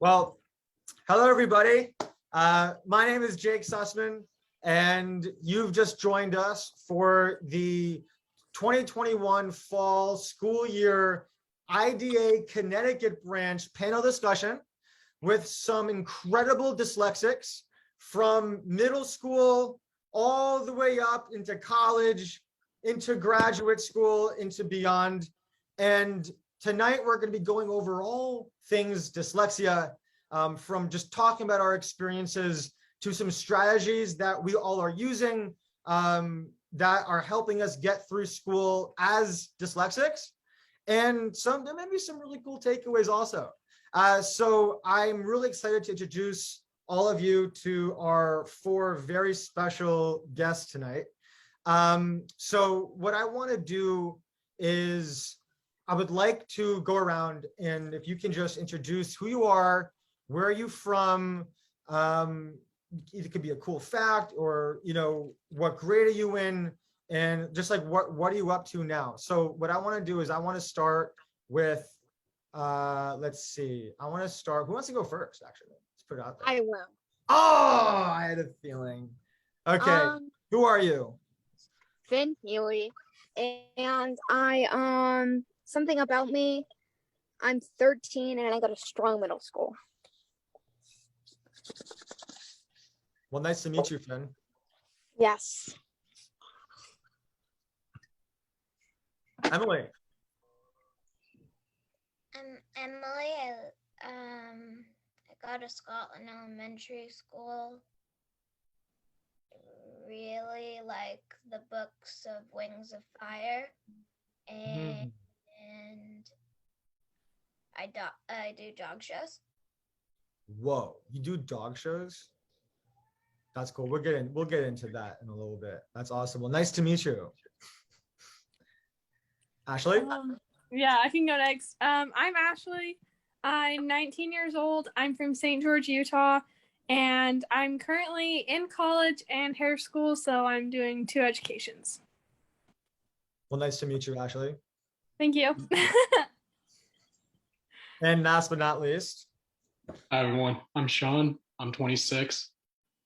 Well, hello, everybody. My name is Jake Sussman, and you've just joined us for the 2021 fall school year IDA Connecticut branch panel discussion with some incredible dyslexics from middle school all the way up into college, into graduate school, into beyond. And tonight we're going to be going over all things dyslexia, from just talking about our experiences to some strategies that we all are using that are helping us get through school as dyslexics. And there may be some really cool takeaways also. So I'm really excited to introduce all of you to our four very special guests tonight. So what I want to do is I would like to go around, and if you can just introduce who you are, where are you from, it could be a cool fact, or what grade are you in, and just like what are you up to now. So what I want to do is I want to start with let's see, I want to start, who wants to go first? Actually, let's put it out there. I will. Oh, I had a feeling. Okay, who are you? Finn Healy, and I something about me, I'm 13 and I go to Strong Middle School. Well, nice to meet you, Finn. Yes. Emily. I'm Emily. I go to Scotland Elementary School. Really like the books of Wings of Fire, and I do dog shows. Whoa, you do dog shows? That's cool. We'll get into that in a little bit. That's awesome. Well, nice to meet you. Ashley? Yeah, I can go next. I'm Ashley. I'm 19 years old. I'm from St. George, Utah, and I'm currently in college and hair school, so I'm doing 2 educations. Well, nice to meet you, Ashley. Thank you. And last but not least. Hi, everyone. I'm Sean. I'm 26.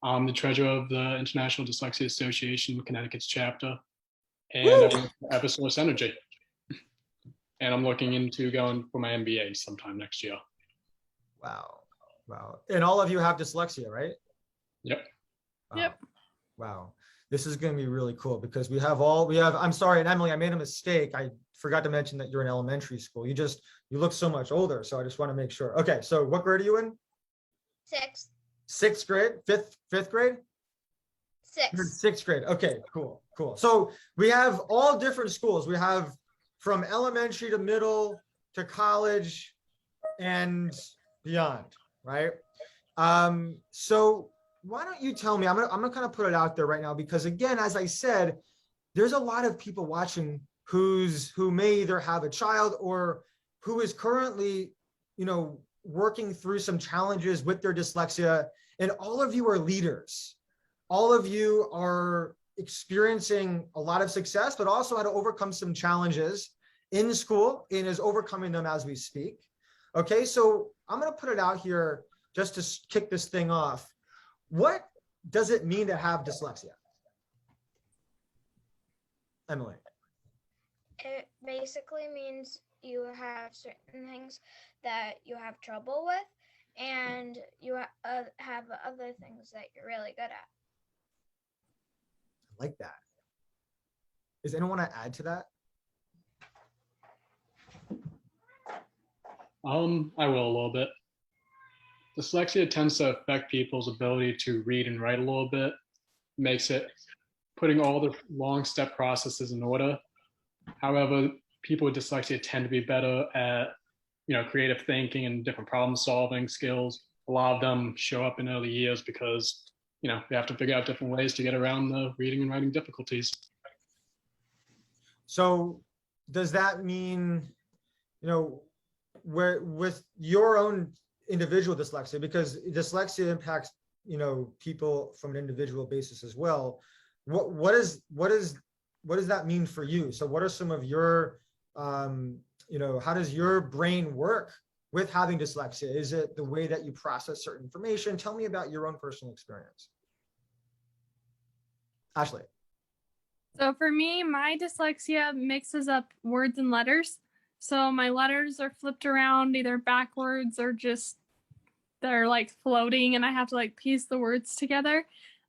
I'm the treasurer of the International Dyslexia Association, Connecticut's chapter, and I work for Eversource Energy. And I'm looking into going for my MBA sometime next year. Wow. Wow. And all of you have dyslexia, right? Yep. Wow. Yep. Wow. This is going to be really cool because I'm sorry, and Emily, I made a mistake. I forgot to mention that you're in elementary school. You look so much older. So I just want to make sure. Okay. So what grade are you in? 6th. 6th grade, fifth grade? 6th. 6th grade. Okay, cool. So we have all different schools. We have from elementary to middle to college and beyond, right? So why don't you tell me, I'm gonna kind of put it out there right now, because again, as I said, there's a lot of people watching who may either have a child or who is currently, working through some challenges with their dyslexia, and all of you are leaders. All of you are experiencing a lot of success, but also how to overcome some challenges in school and is overcoming them as we speak. Okay, so I'm going to put it out here just to kick this thing off. What does it mean to have dyslexia? Emily. It basically means you have certain things that you have trouble with, and you have other things that you're really good at. I like that. Does anyone want to add to that? I will a little bit. Dyslexia tends to affect people's ability to read and write a little bit, makes it putting all the long step processes in order. However, people with dyslexia tend to be better at, creative thinking and different problem solving skills. A lot of them show up in early years because, they have to figure out different ways to get around the reading and writing difficulties. So does that mean, where with your own individual dyslexia, because dyslexia impacts, people from an individual basis as well. What does that mean for you? So what are some of your, how does your brain work with having dyslexia? Is it the way that you process certain information? Tell me about your own personal experience. Ashley. So for me, my dyslexia mixes up words and letters. So my letters are flipped around either backwards or just they're like floating, and I have to like piece the words together.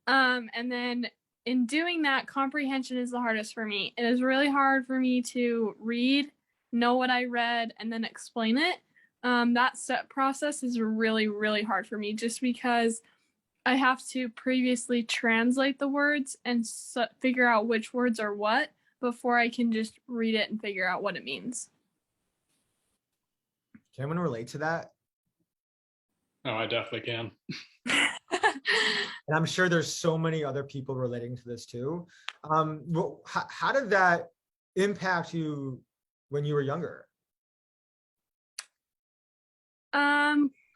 And then in doing that, comprehension is the hardest for me. It is really hard for me to read, know what I read, and then explain it. That step process is really, really hard for me just because I have to previously translate the words and figure out which words are what before I can just read it and figure out what it means. Can anyone relate to that? Oh, I definitely can. And I'm sure there's so many other people relating to this too. How did that impact you when you were younger?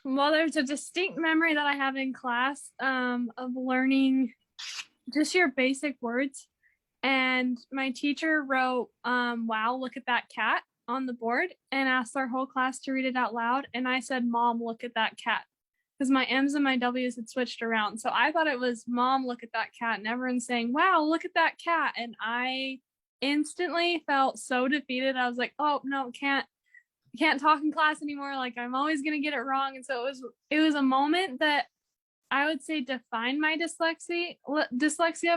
Well, there's a distinct memory that I have in class of learning just your basic words. And my teacher wrote, wow, look at that cat on the board and asked our whole class to read it out loud. And I said, Mom, look at that cat. Because my M's and my W's had switched around. So I thought it was Mom, look at that cat. And everyone's saying, wow, look at that cat. And I instantly felt so defeated. I was like, oh, no, can't talk in class anymore. Like I'm always going to get it wrong. And so it was a moment that I would say defined my dyslexia,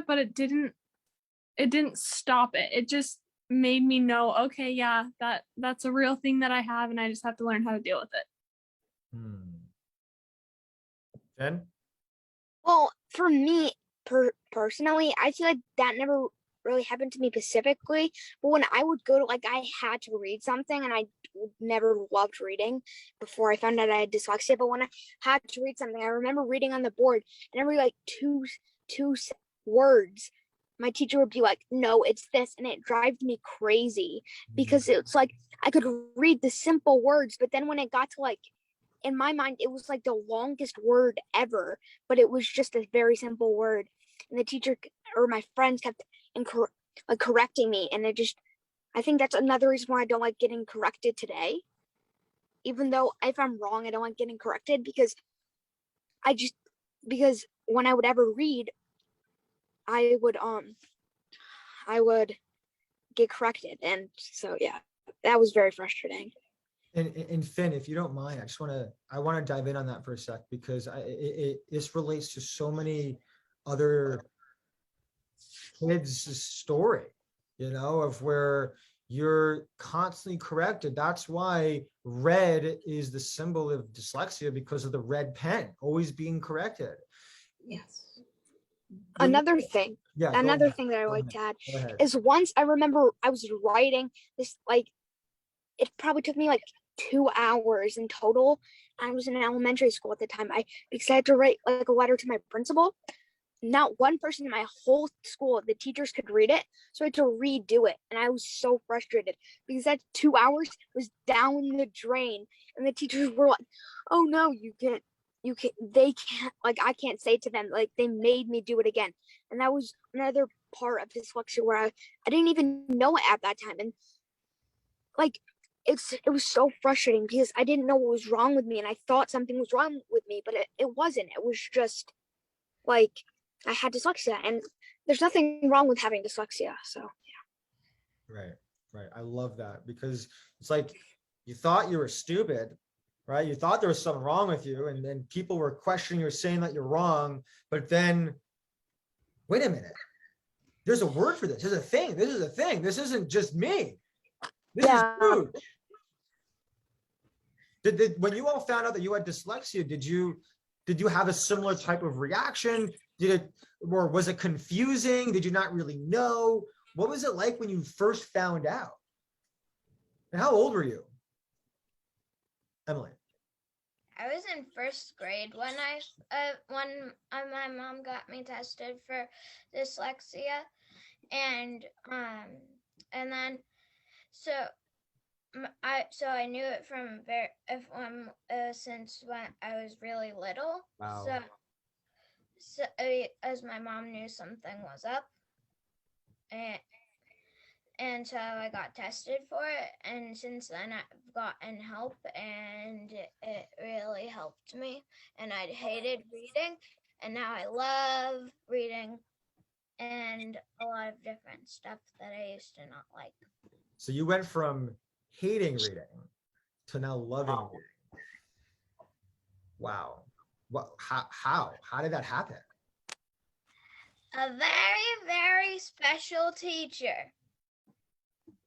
but it didn't stop it. It just made me know, okay, yeah, that's a real thing that I have, and I just have to learn how to deal with it. Jen? Well, for me personally, I feel like that never really happened to me specifically. But when I would go to, like, I had to read something, and I never loved reading before I found out I had dyslexia. But when I had to read something, I remember reading on the board, and every like two words, my teacher would be like, no, it's this. And it drives me crazy because it's like I could read the simple words, but then when it got to like, in my mind, it was like the longest word ever, but it was just a very simple word. And the teacher or my friends kept correcting me. And I think that's another reason why I don't like getting corrected today. Even though if I'm wrong, I don't like getting corrected because when I would ever read, I would get corrected. And so, yeah, that was very frustrating. And Finn, if you don't mind, I want to dive in on that for a sec because this relates to so many other kids' story, of where you're constantly corrected. That's why red is the symbol of dyslexia, because of the red pen always being corrected. Yes. Another thing that I would like to add is once I remember I was writing this, like, it probably took me like 2 hours in total. I was in elementary school at the time. Because I had to write like a letter to my principal. Not one person in my whole school, the teachers, could read it, so I had to redo it. And I was so frustrated because that 2 hours was down the drain. And the teachers were like, oh no, they can't, like, I can't say to them, like, they made me do it again. And that was another part of dyslexia where I didn't even know it at that time. And like, it was so frustrating because I didn't know what was wrong with me, and I thought something was wrong with me, but it wasn't. It was just like I had dyslexia, and there's nothing wrong with having dyslexia. So yeah. Right. I love that because it's like you thought you were stupid, right? You thought there was something wrong with you, and then people were questioning you, saying that you're wrong, but then wait a minute. There's a word for this. There's a thing. This is a thing. This isn't just me. This is huge. When you all found out that you had dyslexia, did you have a similar type of reaction? Or was it confusing? Did you not really know? What was it like when you first found out? And how old were you, Emily? I was in first grade when my mom got me tested for dyslexia, and then I knew it from since when I was really little. Wow. So as my mom knew something was up, And so I got tested for it, and since then I've gotten help, and it really helped me. And I'd hated reading, and now I love reading and a lot of different stuff that I used to not like. So you went from hating reading to now loving reading. Wow. What? How did that happen? A very, very special teacher.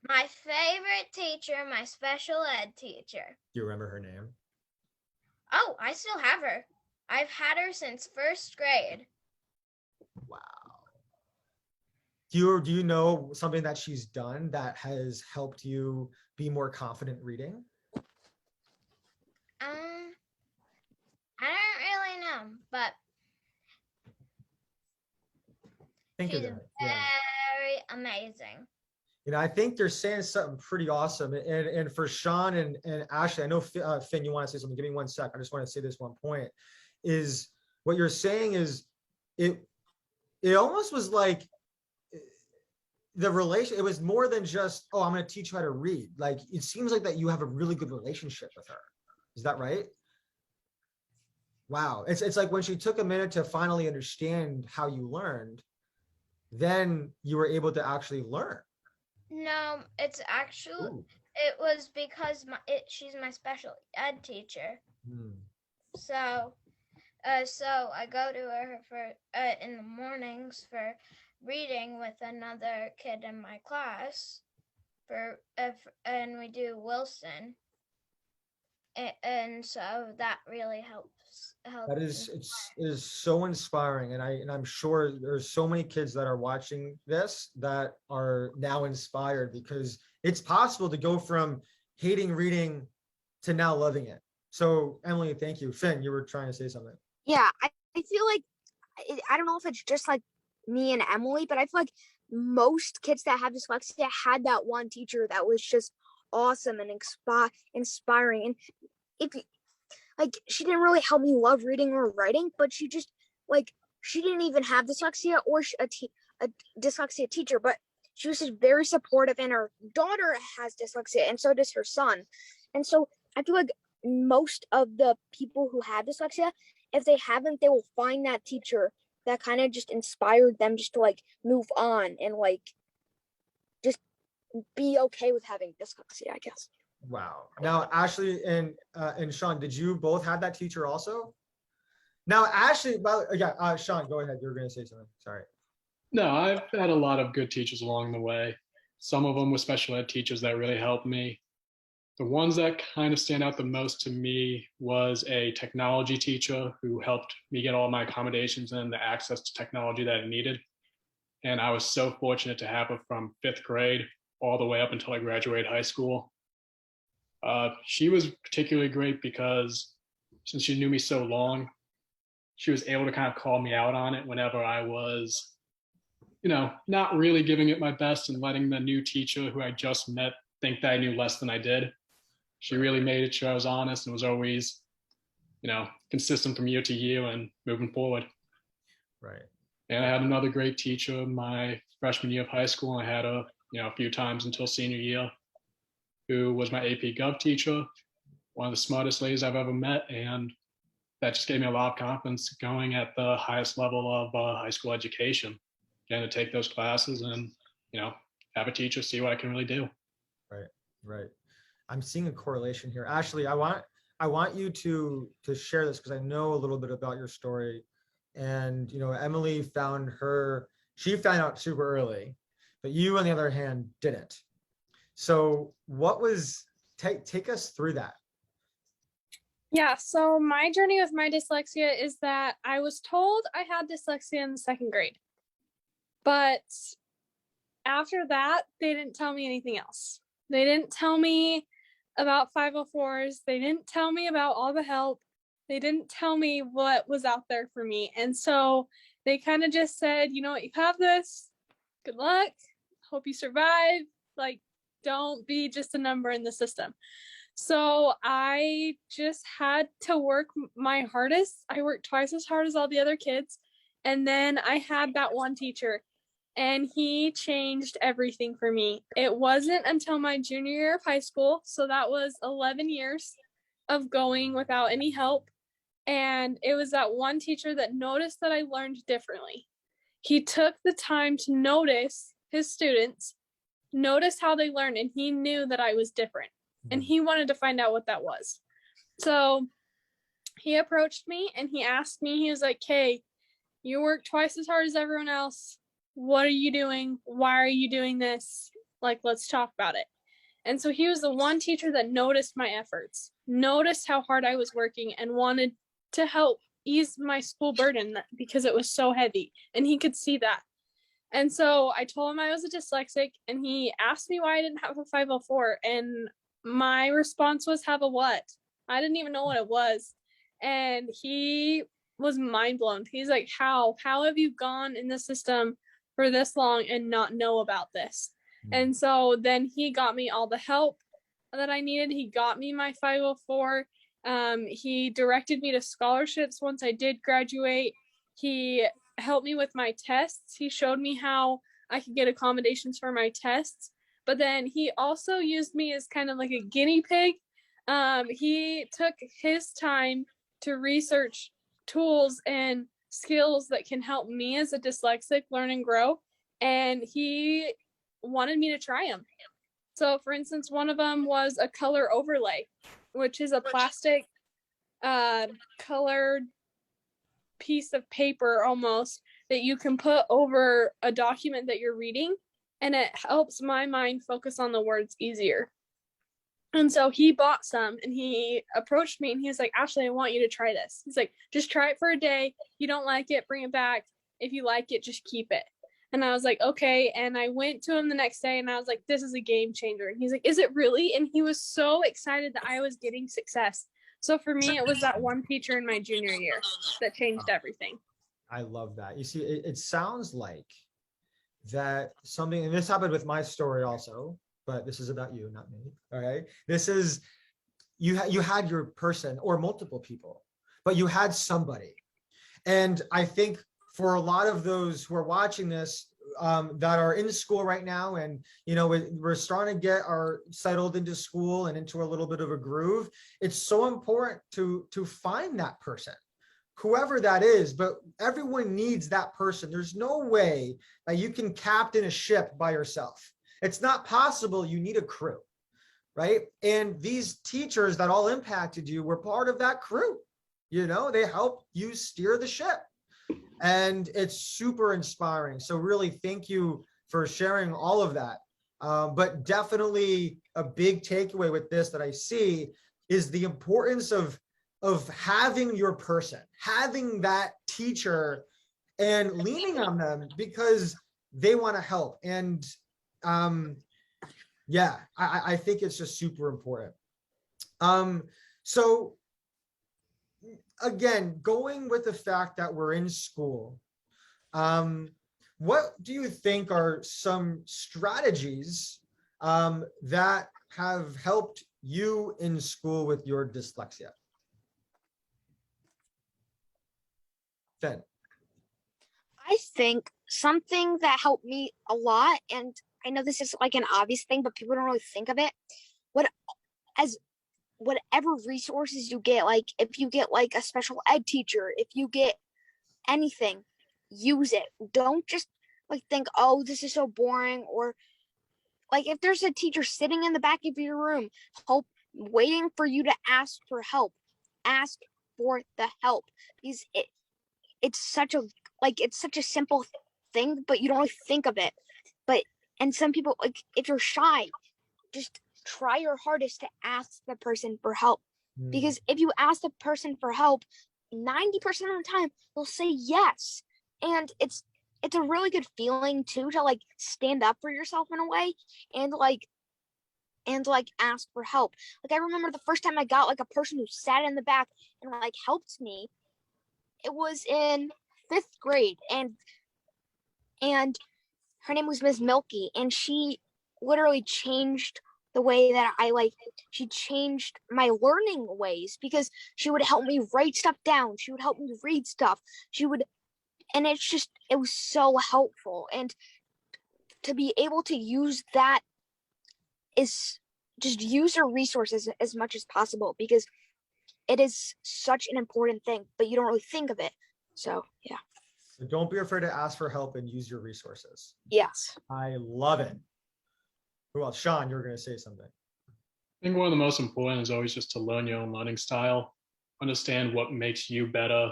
My favorite teacher, my special ed teacher. Do you remember her name? Oh, I still have her. I've had her since first grade. Wow. Do you know something that she's done that has helped you be more confident reading? I don't really know, but Think she's of that. Yeah. very amazing. You know, I think you're saying something pretty awesome. And for Sean and Ashley, I know Finn, you want to say something. Give me 1 sec. I just want to say this one point. Is what you're saying is it almost was like the relation. It was more than just, oh, I'm going to teach you how to read. Like it seems like that you have a really good relationship with her. Is that right? Wow. It's like when she took a minute to finally understand how you learned, then you were able to actually learn. No, it's actually, it was because she's my special ed teacher. So I go to her for in the mornings for reading with another kid in my class and we do Wilson. And so that really helps. That is, it is so inspiring, and I'm sure there's so many kids that are watching this that are now inspired, because it's possible to go from hating reading to now loving it. So Emily, thank you. Finn, you were trying to say something. Yeah, I feel like, I don't know if it's just like me and Emily, but I feel like most kids that have dyslexia had that one teacher that was just awesome and inspiring. And if like, she didn't really help me love reading or writing, but she just like, she didn't even have dyslexia or a dyslexia teacher, but she was just very supportive, and her daughter has dyslexia and so does her son. And so I feel like most of the people who have dyslexia, if they haven't, they will find that teacher that kind of just inspired them just to like move on and like just be okay with having dyslexia, I guess. Wow. Now, Ashley and Sean, did you both have that teacher also? Now, Ashley, well, yeah, Sean, go ahead. You were going to say something. Sorry. No, I've had a lot of good teachers along the way. Some of them were special ed teachers that really helped me. The ones that kind of stand out the most to me was a technology teacher who helped me get all my accommodations and the access to technology that I needed. And I was so fortunate to have her from 5th grade all the way up until I graduated high school. She was particularly great because since she knew me so long, she was able to kind of call me out on it whenever I was, not really giving it my best and letting the new teacher who I just met think that I knew less than I did. She really made it sure I was honest and was always, consistent from year to year and moving forward. Right. And I had another great teacher my freshman year of high school. I had her, a few times until senior year, who was my AP Gov teacher, one of the smartest ladies I've ever met. And that just gave me a lot of confidence going at the highest level of high school education, getting to take those classes and, have a teacher see what I can really do. Right, right. I'm seeing a correlation here. Ashley, I want you to share this because I know a little bit about your story. And, Emily she found out super early, but you, on the other hand, didn't. So what was, take us through that. Yeah, so my journey with my dyslexia is that I was told I had dyslexia in the 2nd grade. But after that, they didn't tell me anything else. They didn't tell me about 504s. They didn't tell me about all the help. They didn't tell me what was out there for me. And so they kind of just said, you have this. Good luck. Hope you survive. Like, don't be just a number in the system. So I just had to work my hardest. I worked twice as hard as all the other kids. And then I had that one teacher. and he changed everything for me. It wasn't until my junior year of high school, so that was 11 years of going without any help. And it was that one teacher that noticed that I learned differently. He took the time to notice his students, notice how they learn, and he knew that I was different. And he wanted to find out what that was. So he approached me and he asked me, he was like, "Hey, you work twice as hard as everyone else. What are you doing? Why are you doing this? Like, let's talk about it." And so he was the one teacher that noticed my efforts, noticed how hard I was working, and wanted to help ease my school burden because it was so heavy. And he could see that. And so I told him I was a dyslexic, and he asked me why I didn't have a 504. And my response was, "Have a what?" I didn't even know what it was. And he was mind blown. He's like, how have you gone in the system for this long and not know about this? And so then he got me all the help that I needed. He got me my 504. He directed me to scholarships once I did graduate. He helped me with my tests. He showed me how I could get accommodations for my tests. But then he also used me as kind of like a guinea pig. He took his time to research tools and skills that can help me as a dyslexic learn and grow. And he wanted me to try them. So for instance, one of them was a color overlay, which is a plastic colored piece of paper almost that you can put over a document that you're reading, and it helps my mind focus on the words easier. And so he bought some, and he approached me and he was like, "Ashley, I want you to try this." He's like, "Just try it for a day. If you don't like it, bring it back. If you like it, just keep it." And I was like, "Okay." And I went to him the next day and I was like, "This is a game changer." And he's like, "Is it really?" And he was so excited that I was getting success. So for me, it was that one teacher in my junior year that changed everything. I love that. You see, it sounds like that something, and this happened with my story also, but this is about you, not me. All right. This is, you had your person or multiple people, but you had somebody. And I think for a lot of those who are watching this, that are in school right now, and we're starting to get settled into school and into a little bit of a groove, it's so important to find that person, whoever that is. But everyone needs that person. There's no way that you can captain a ship by yourself. It's not possible. You need a crew, right? And these teachers that all impacted you were part of that crew. They helped you steer the ship. And it's super inspiring. So really, thank you for sharing all of that. But definitely a big takeaway with this that I see is the importance of having your person, having that teacher, and leaning on them because they want to help. And yeah, I think it's just super important. So again, going with the fact that we're in school, what do you think are some strategies that have helped you in school with your dyslexia? Fen. I think something that helped me a lot, and I know this is like an obvious thing, but people don't really think of it. Whatever resources you get, like if you get like a special ed teacher, if you get anything, use it. Don't just like think, "Oh, this is so boring," or like if there's a teacher sitting in the back of your room, waiting for you to ask for help, ask for the help. Because it's such a simple thing, but you don't really think of it. And some people, like if you're shy, just try your hardest to ask the person for help. Because if you ask the person for help, 90% of the time they'll say yes. And it's a really good feeling too, to like stand up for yourself in a way and ask for help. Like I remember the first time I got like a person who sat in the back and like helped me. It was in 5th grade, and her name was Ms. Milky, and she literally changed the way that she changed my learning ways, because she would help me write stuff down. She would help me read stuff. And it was so helpful. And to be able to use that is just use your resources as much as possible, because it is such an important thing, but you don't really think of it. So yeah. So don't be afraid to ask for help and use your resources. Yes. I love it. Who else? Sean, you were going to say something. I think one of the most important is always just to learn your own learning style, understand what makes you better,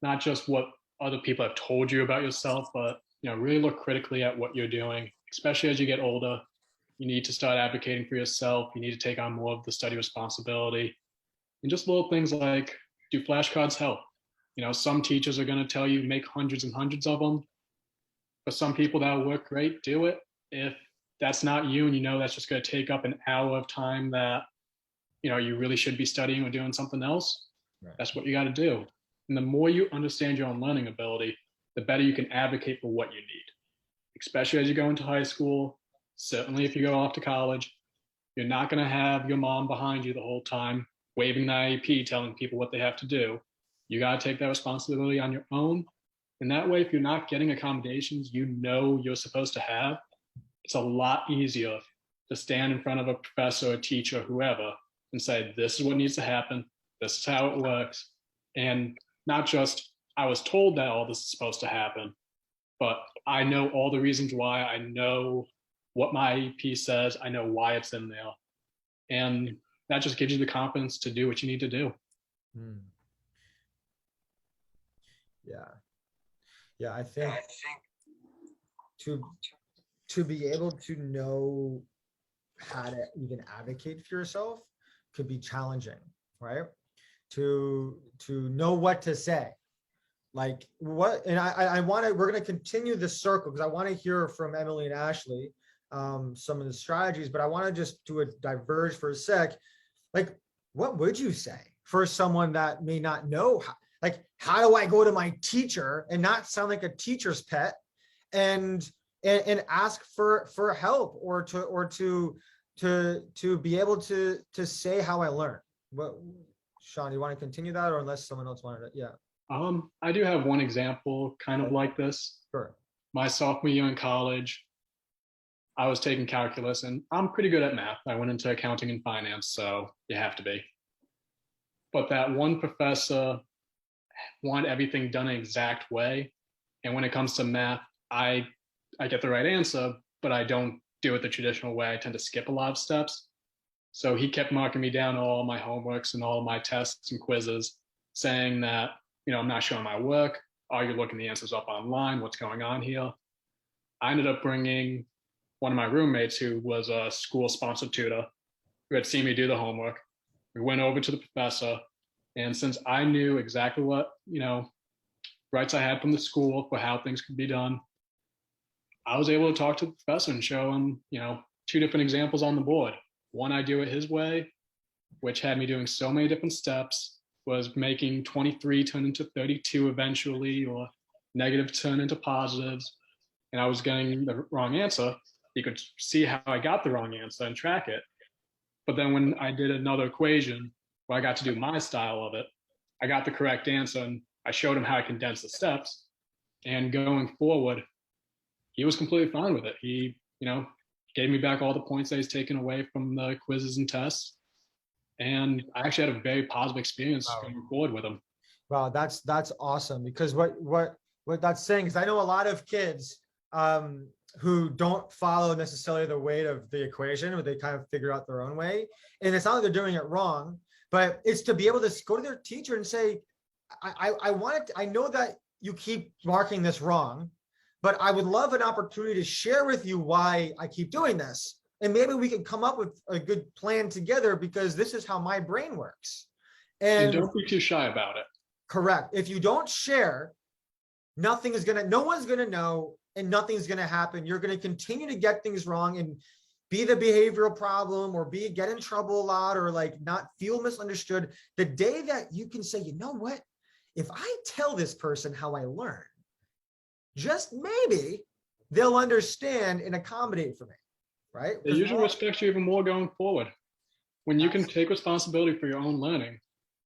not just what other people have told you about yourself, but really look critically at what you're doing, especially as you get older. You need to start advocating for yourself. You need to take on more of the study responsibility. And just little things like, do flashcards help? Some teachers are going to tell you make hundreds and hundreds of them. For some people that'll work great, do it. If that's not you and that's just going to take up an hour of time that you really should be studying or doing something else, right, that's what you got to do. And the more you understand your own learning ability, the better you can advocate for what you need, especially as you go into high school. Certainly if you go off to college, you're not going to have your mom behind you the whole time waving the IEP telling people what they have to do. You got to take that responsibility on your own. And that way, if you're not getting accommodations you're supposed to have, it's a lot easier to stand in front of a professor, a teacher, whoever, and say, this is what needs to happen. This is how it works. And not just, I was told that all this is supposed to happen, but I know all the reasons why. I know what my IEP says. I know why it's in there. And that just gives you the confidence to do what you need to do. Yeah, I think to be able to know how to even advocate for yourself could be challenging, right? To know what to say, like what, and we're going to continue this circle because I want to hear from Emily and Ashley some of the strategies, but I want to just do a diverge for a sec. Like, what would you say for someone that may not know how do I go to my teacher and not sound like a teacher's pet and ask for help or to be able to say how I learn? What, Sean, you want to continue that, or unless someone else wanted it? Yeah. I do have one example kind of like this. Sure. My sophomore year in college, I was taking calculus, and I'm pretty good at math. I went into accounting and finance, so you have to be. But that one professor wanted everything done an exact way. And when it comes to math, I get the right answer, but I don't do it the traditional way. I tend to skip a lot of steps. So he kept marking me down all my homeworks and all my tests and quizzes, saying that, I'm not showing my work. Are you looking the answers up online? What's going on here? I ended up bringing one of my roommates who was a school-sponsored tutor who had seen me do the homework. We went over to the professor, and since I knew exactly what, rights I had from the school for how things could be done, I was able to talk to the professor and show him, 2 different examples on the board. One, I do it his way, which had me doing so many different steps, was making 23 turn into 32 eventually, or negative turn into positives. And I was getting the wrong answer. You could see how I got the wrong answer and track it. But then when I did another equation where I got to do my style of it, I got the correct answer and I showed him how I condensed the steps. And going forward, he was completely fine with it. He, gave me back all the points that he's taken away from the quizzes and tests. And I actually had a very positive experience going forward with him. Wow, that's awesome, because what that's saying is I know a lot of kids who don't follow necessarily the weight of the equation, or they kind of figure out their own way. And it's not like they're doing it wrong, but it's to be able to go to their teacher and say, I know that you keep marking this wrong, but I would love an opportunity to share with you why I keep doing this. And maybe we can come up with a good plan together, because this is how my brain works. And don't be too shy about it. Correct. If you don't share, no one's going to know, and nothing's going to happen. You're going to continue to get things wrong and be the behavioral problem, or get in trouble a lot, or not feel misunderstood. The day that you can say, you know what, if I tell this person how I learn, just maybe they'll understand and accommodate for me, right? They usually respect you even more going forward. When you can take responsibility for your own learning,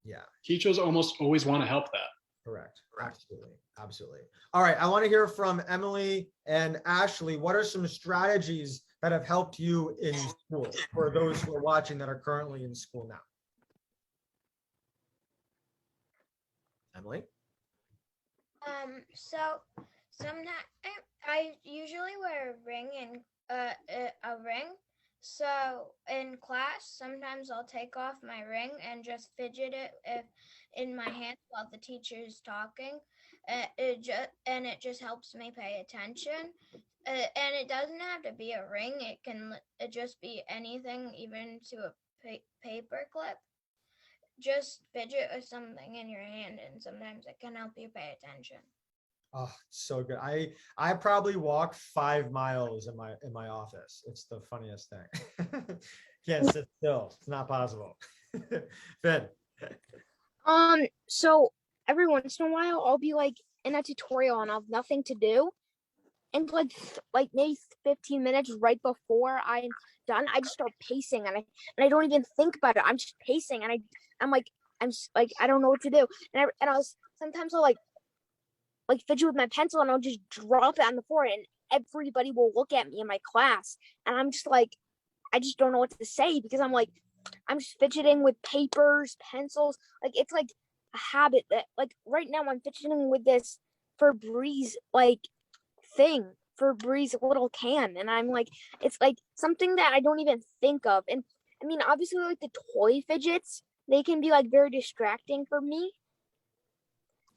yeah, teachers almost always want to help that. Correct. Absolutely. Absolutely. All right. I want to hear from Emily and Ashley. What are some strategies that have helped you in school for those who are watching that are currently in school now? Emily? So sometimes I usually wear a ring and a ring. So in class, sometimes I'll take off my ring and just fidget it in my hand while the teacher is talking. It just helps me pay attention. And it doesn't have to be a ring. It can just be anything, even to a paper clip. Just fidget with something in your hand, and sometimes it can help you pay attention. Oh, so good. I probably walk 5 miles in my office. It's the funniest thing. Can't sit still. It's not possible. Ben. So every once in a while I'll be like in a tutorial and I'll have nothing to do. And like maybe 15 minutes right before I'm done, I just start pacing and I don't even think about it. I'm just pacing and I'm just like I don't know what to do. And I was sometimes I'll like fidget with my pencil and I'll just drop it on the floor and everybody will look at me in my class and I'm just like I just don't know what to say because I'm just fidgeting with papers, pencils. Like it's like a habit that like right now I'm fidgeting with this Febreze Febreze little can, and I'm like it's like something that I don't even think of. And I mean obviously like the toy fidgets, they can be like very distracting for me.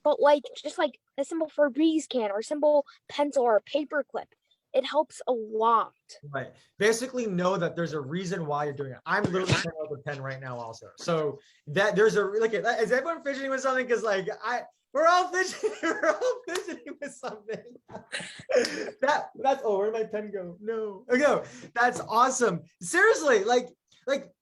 But like just like a simple Febreze can or a simple pencil or a paper clip, it helps a lot. Right. Basically know that there's a reason why you're doing it. I'm literally playing with a pen right now also. So that there's a look at is everyone fidgeting with something? Because like we're all fidgeting with something. That's where'd my pen go? No. That's awesome. Seriously, like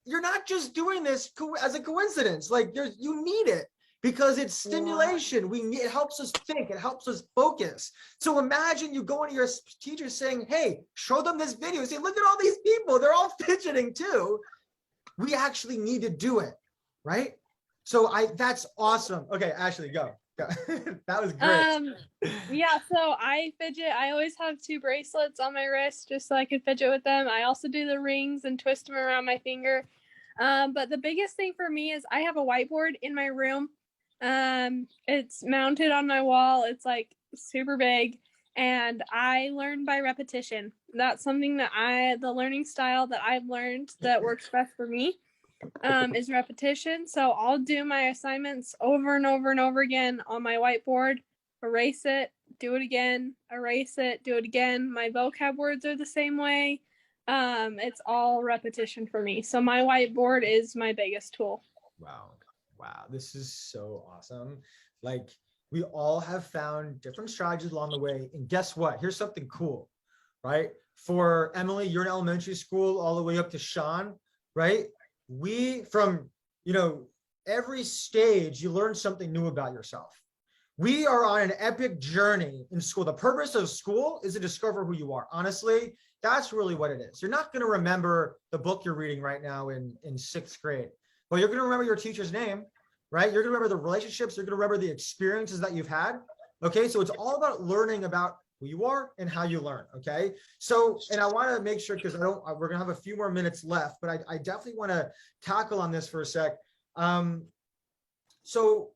you're not just doing this as a coincidence. Like you need it. Because it's stimulation. It helps us think, it helps us focus. So imagine you go into your teacher saying, hey, show them this video. Say, look at all these people, they're all fidgeting too. We actually need to do it, right? So that's awesome. Okay, Ashley, go. That was great. Yeah, so I fidget. I always have 2 bracelets on my wrist just so I can fidget with them. I also do the rings and twist them around my finger. But the biggest thing for me is I have a whiteboard in my room. It's mounted on my wall. It's like super big and I learn by repetition. That's something that the learning style that I've learned that works best for me, is repetition. So I'll do my assignments over and over and over again on my whiteboard, erase it, do it again, erase it, do it again. My vocab words are the same way. It's all repetition for me. So my whiteboard is my biggest tool. Wow, this is so awesome. Like we all have found different strategies along the way. And guess what? Here's something cool, right? For Emily, you're in elementary school all the way up to Sean, right? From every stage, you learn something new about yourself. We are on an epic journey in school. The purpose of school is to discover who you are. Honestly, that's really what it is. You're not going to remember the book you're reading right now in 6th grade. Well, you're going to remember your teacher's name, right? You're going to remember the relationships. You're going to remember the experiences that you've had. Okay. So it's all about learning about who you are and how you learn. Okay. So, and I want to make sure, because we're going to have a few more minutes left, but I definitely want to tackle on this for a sec. So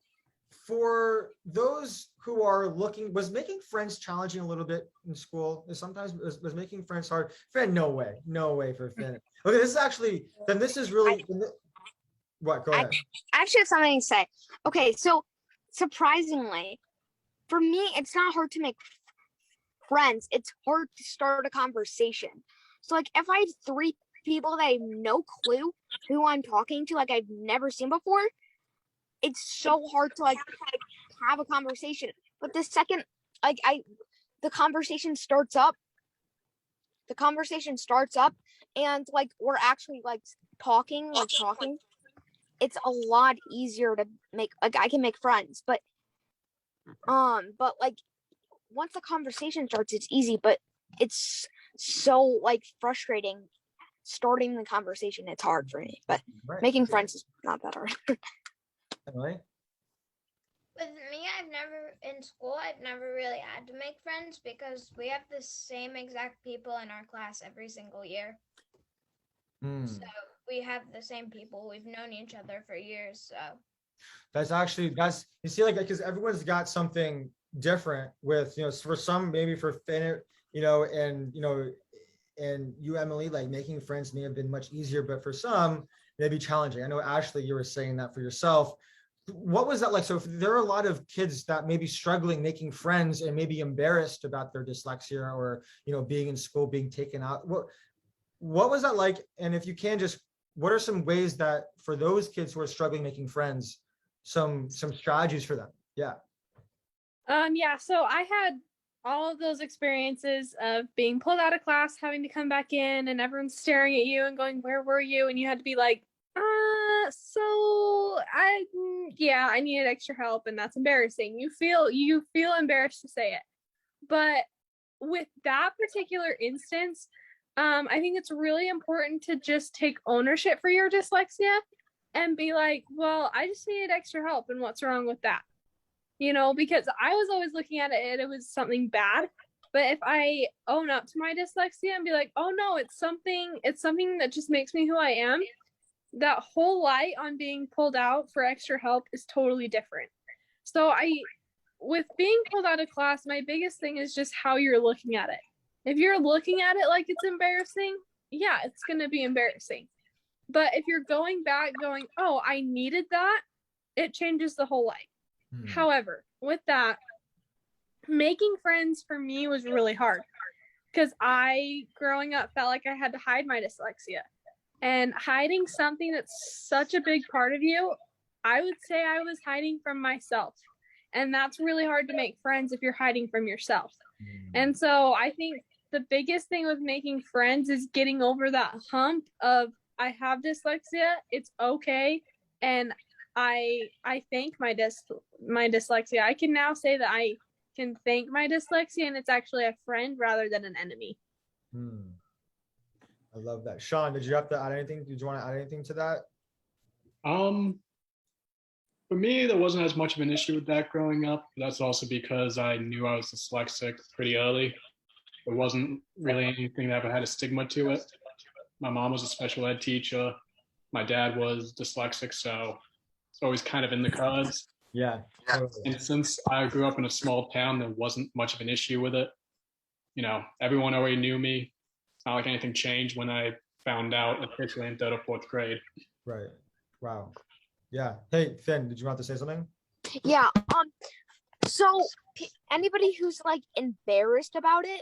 for those who are was making friends challenging a little bit in school? Sometimes was making friends hard? Finn, no way for Finn. Okay. This is really, what? Go ahead. I actually have something to say. Okay, so surprisingly, for me, it's not hard to make friends. It's hard to start a conversation. So, like, if I had 3 people that I have no clue who I'm talking to, like I've never seen before, it's so hard to like have a conversation. But the second, the conversation starts up, and like we're actually like talking. It's a lot easier to make, like I can make friends, but like once the conversation starts, it's easy, but it's so like frustrating starting the conversation. It's hard for me, but making friends is not that hard. With me, I've never in school, I've never really had to make friends because we have the same exact people in our class every single year. So we have the same people. We've known each other for years. So that's you see, like, because everyone's got something different with, for some, maybe for Finn, and and you, Emily, like making friends may have been much easier, but for some, maybe challenging. I know, Ashley, you were saying that for yourself. What was that like? So if there are a lot of kids that may be struggling making friends and maybe embarrassed about their dyslexia, or, being in school, being taken out. What was that like? And if you can, just what are some ways that for those kids who are struggling making friends, some strategies for them? Yeah. Yeah, so I had all of those experiences of being pulled out of class, having to come back in, and everyone's staring at you and going, "Where were you?" And you had to be like, so I needed extra help, and that's embarrassing. You feel embarrassed to say it. But with that particular instance, I think it's really important to just take ownership for your dyslexia and be like, well, I just needed extra help, and what's wrong with that? Because I was always looking at it, it was something bad. But if I own up to my dyslexia and be like, oh no, it's something that just makes me who I am, that whole light on being pulled out for extra help is totally different. So with being pulled out of class, my biggest thing is just how you're looking at it. If you're looking at it like it's embarrassing, yeah, it's going to be embarrassing. But if you're going back going, oh, I needed that, it changes the whole light. However, with that, making friends for me was really hard because I, growing up, felt like I had to hide my dyslexia. And hiding something that's such a big part of you, I would say I was hiding from myself. And that's really hard to make friends if you're hiding from yourself. And so I think the biggest thing with making friends is getting over that hump of, I have dyslexia, it's okay, and I thank my dyslexia. I can now say that I can thank my dyslexia, and it's actually a friend rather than an enemy. I love that. Sean, did you have to add anything? Did you want to add anything to that? For me, there wasn't as much of an issue with that growing up. That's also because I knew I was dyslexic pretty early. There wasn't really anything that ever had a stigma to it. My mom was a special ed teacher. My dad was dyslexic, so it's always kind of in the cards. Yeah. Totally. And since I grew up in a small town, there wasn't much of an issue with it. Everyone already knew me. It's not like anything changed when I found out officially in 3rd or 4th grade. Right. Wow. Yeah. Hey, Finn, did you want to say something? Yeah. So anybody who's like embarrassed about it,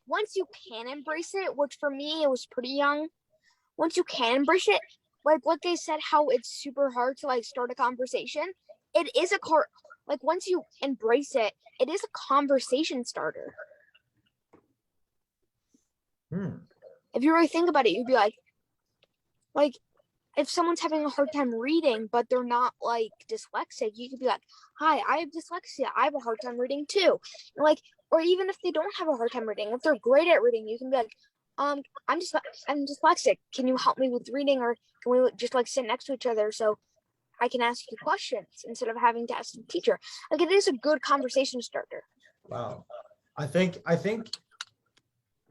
once you can embrace it, which for me, it was pretty young. Once you can embrace it, like what they said, how it's super hard to like start a conversation. It is like once you embrace it, it is a conversation starter. If you really think about it, you'd be like if someone's having a hard time reading, but they're not like dyslexic, you could be like, hi, I have dyslexia. I have a hard time reading too. And or even if they don't have a hard time reading, if they're great at reading, you can be like, I'm dyslexic. Can you help me with reading? Or can we just like sit next to each other so I can ask you questions instead of having to ask the teacher? Like, it is a good conversation starter. Wow. I think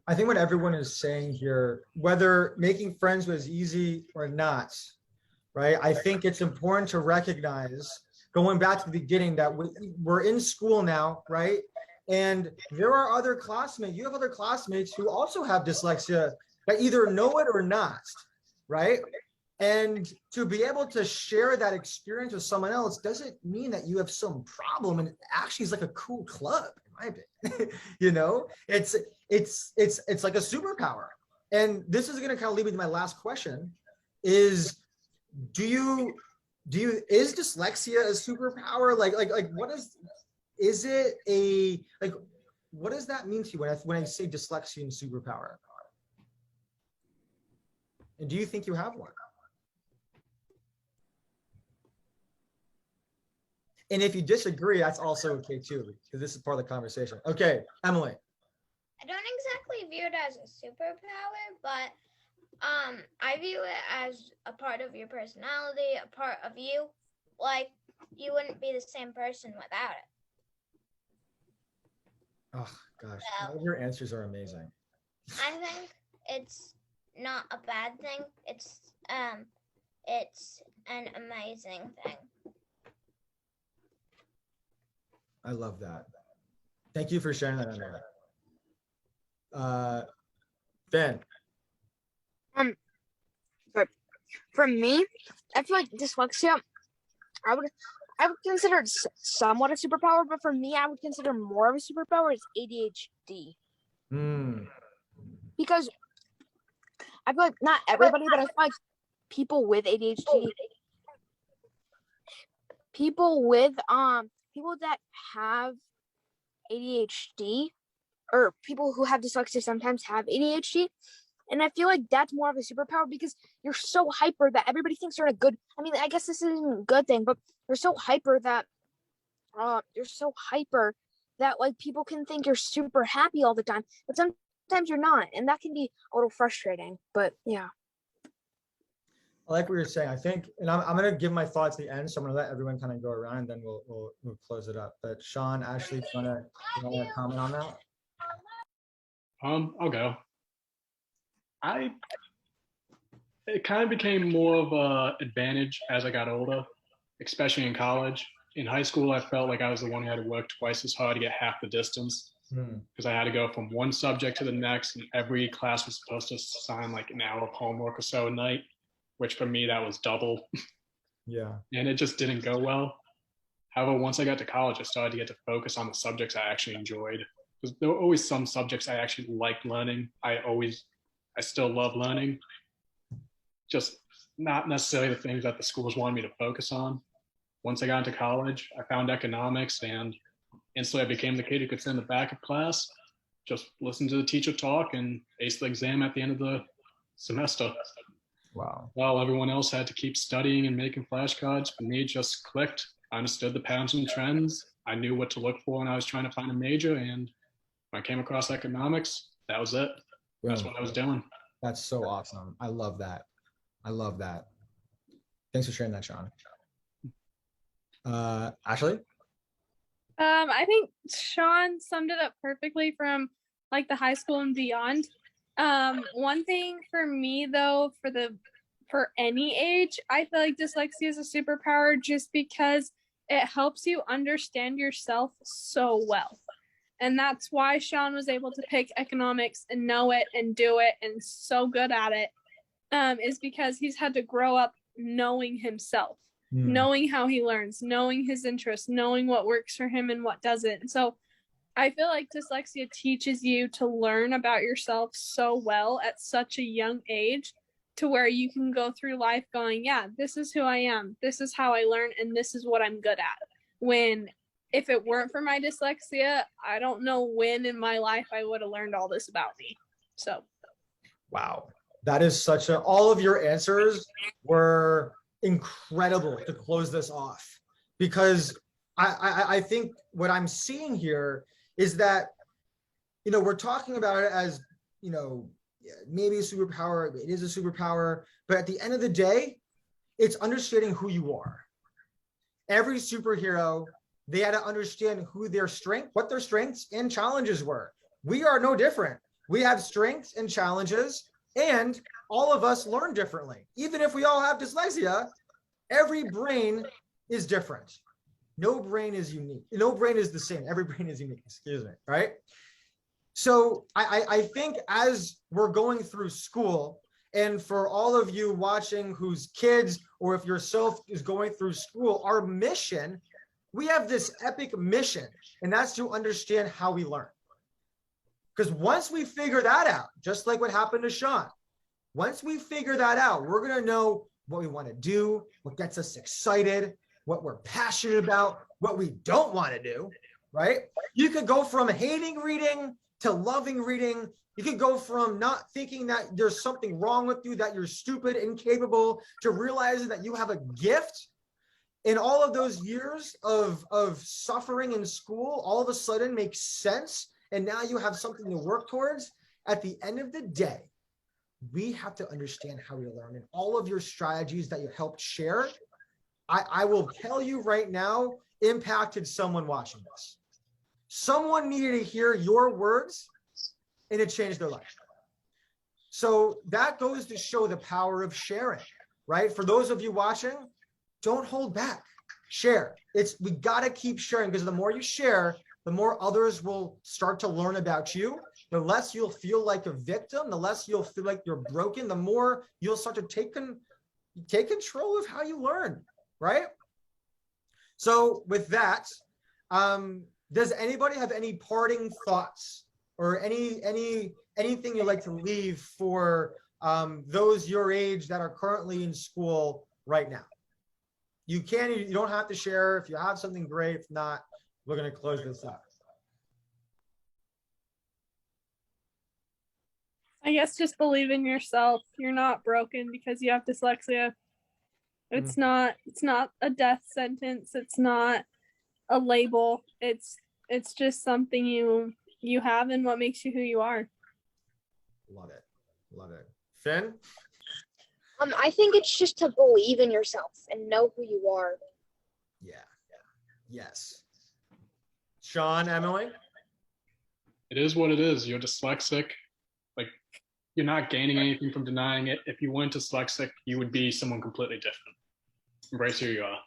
what everyone is saying here, whether making friends was easy or not, right? I think it's important to recognize, going back to the beginning, that we're in school now, right? And there are other classmates, you have other classmates who also have dyslexia that either know it or not, right? And to be able to share that experience with someone else doesn't mean that you have some problem. And it actually is like a cool club, in my opinion. It's like a superpower. And this is going to kind of lead me to my last question: is is dyslexia a superpower? What does that mean to you when I say dyslexia and superpower? And do you think you have one? And if you disagree, that's also okay too, because this is part of the conversation. Okay, Emily. I don't exactly view it as a superpower, but I view it as a part of your personality, a part of you. Like, you wouldn't be the same person without it. Oh gosh, So all of your answers are amazing. I think it's not a bad thing. It's an amazing thing. I love that. Thank you for sharing that, Emma. Ben. But for me, I feel like dyslexia, I would consider it somewhat a superpower, but for me, I would consider more of a superpower is ADHD. Because I feel like not everybody, but I feel like people with ADHD, people that have ADHD, or people who have dyslexia sometimes have ADHD. And I feel like that's more of a superpower because you're so hyper that everybody thinks you're in a good, I mean, I guess this isn't a good thing, but you're so hyper that like people can think you're super happy all the time, but sometimes you're not. And that can be a little frustrating, but yeah. I like what you're saying. I think, and I'm going to give my thoughts at the end, so I'm going to let everyone kind of go around, and then we'll close it up. But Sean, Ashley, do you want to comment on that? I'll go. It kind of became more of an advantage as I got older, especially in college. In high school, I felt like I was the one who had to work twice as hard to get half the distance because I had to go from one subject to the next, and every class was supposed to assign like an hour of homework or so a night, which for me, that was double. Yeah. And it just didn't go well. However, once I got to college, I started to get to focus on the subjects I actually enjoyed. Because there were always some subjects I actually liked learning. I still love learning. Just not necessarily the things that the schools wanted me to focus on. Once I got into college, I found economics, and instantly I became the kid who could sit in the back of class, just listen to the teacher talk, and ace the exam at the end of the semester. Wow. While everyone else had to keep studying and making flashcards, for me, it just clicked. I understood the patterns and trends. I knew what to look for when I was trying to find a major, and when I came across economics, that was it. That's what I was doing. That's so awesome. I love that. I love that. Thanks for sharing that, Sean. Ashley? I think Sean summed it up perfectly from like the high school and beyond. One thing for me though, for any age, I feel like dyslexia is a superpower just because it helps you understand yourself so well. And that's why Sean was able to pick economics and know it and do it and so good at it, is because he's had to grow up knowing himself, knowing how he learns, knowing his interests, knowing what works for him and what doesn't. So I feel like dyslexia teaches you to learn about yourself so well at such a young age to where you can go through life going, yeah, this is who I am, this is how I learn, and this is what I'm good at. When if it weren't for my dyslexia, I don't know when in my life I would have learned all this about me. So. Wow. That is all of your answers were incredible to close this off, because I think what I'm seeing here is that, we're talking about it as, maybe a superpower, it is a superpower, but at the end of the day, it's understanding who you are. Every superhero, they had to understand what their strengths and challenges were. We are no different. We have strengths and challenges, and all of us learn differently. Even if we all have dyslexia, every brain is different. No brain is unique. No brain is the same. Every brain is unique, excuse me, right? So I think as we're going through school, and for all of you watching whose kids, or if yourself is going through school, our mission, we have this epic mission, and that's to understand how we learn. Because once we figure that out, just like what happened to Sean, once we figure that out, we're going to know what we want to do, what gets us excited, what we're passionate about, what we don't want to do, right? You could go from hating reading to loving reading. You could go from not thinking that there's something wrong with you, that you're stupid, incapable, to realizing that you have a gift. In all of those years of suffering in school, all of a sudden makes sense. And now you have something to work towards. At the end of the day, we have to understand how we learn, and all of your strategies that you helped share, I will tell you right now, impacted someone watching this. Someone needed to hear your words and it changed their life. So that goes to show the power of sharing, right? For those of you watching, don't hold back, share. We gotta keep sharing, because the more you share, the more others will start to learn about you. The less you'll feel like a victim, the less you'll feel like you're broken, the more you'll start to take control of how you learn, right? So with that, does anybody have any parting thoughts or anything you'd like to leave for those your age that are currently in school right now? You don't have to share. If you have something great, if not, we're going to close this up. I guess just believe in yourself. You're not broken because you have dyslexia. It's not a death sentence. It's not a label. It's just something you have and what makes you who you are. Love it. Love it. Finn? I think it's just to believe in yourself and know who you are. Yeah. Yes. Sean, Emily? It is what it is. You're dyslexic. Like, you're not gaining anything from denying it. If you weren't dyslexic, you would be someone completely different. Embrace who you are.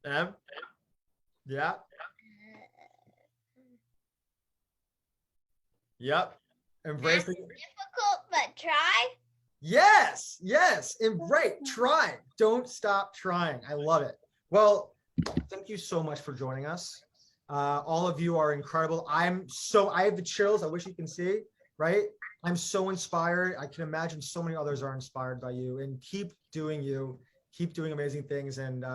Em? Yeah. Yep. Embrace it. Difficult, but try. Yes. Embrace. Try. Don't stop trying. I love it. Well, thank you so much for joining us. All of you are incredible. I have the chills. I wish you can see, right? I'm so inspired. I can imagine so many others are inspired by you, and keep doing amazing things. And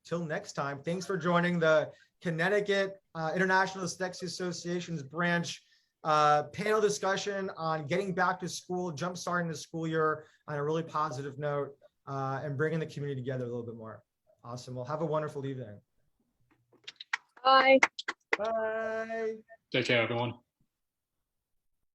till next time, thanks for joining the Connecticut International Dyslexia Association's branch panel discussion on getting back to school, jumpstarting the school year on a really positive note, and bringing the community together a little bit more. Awesome. Well, have a wonderful evening. Bye. Bye. Take care, everyone.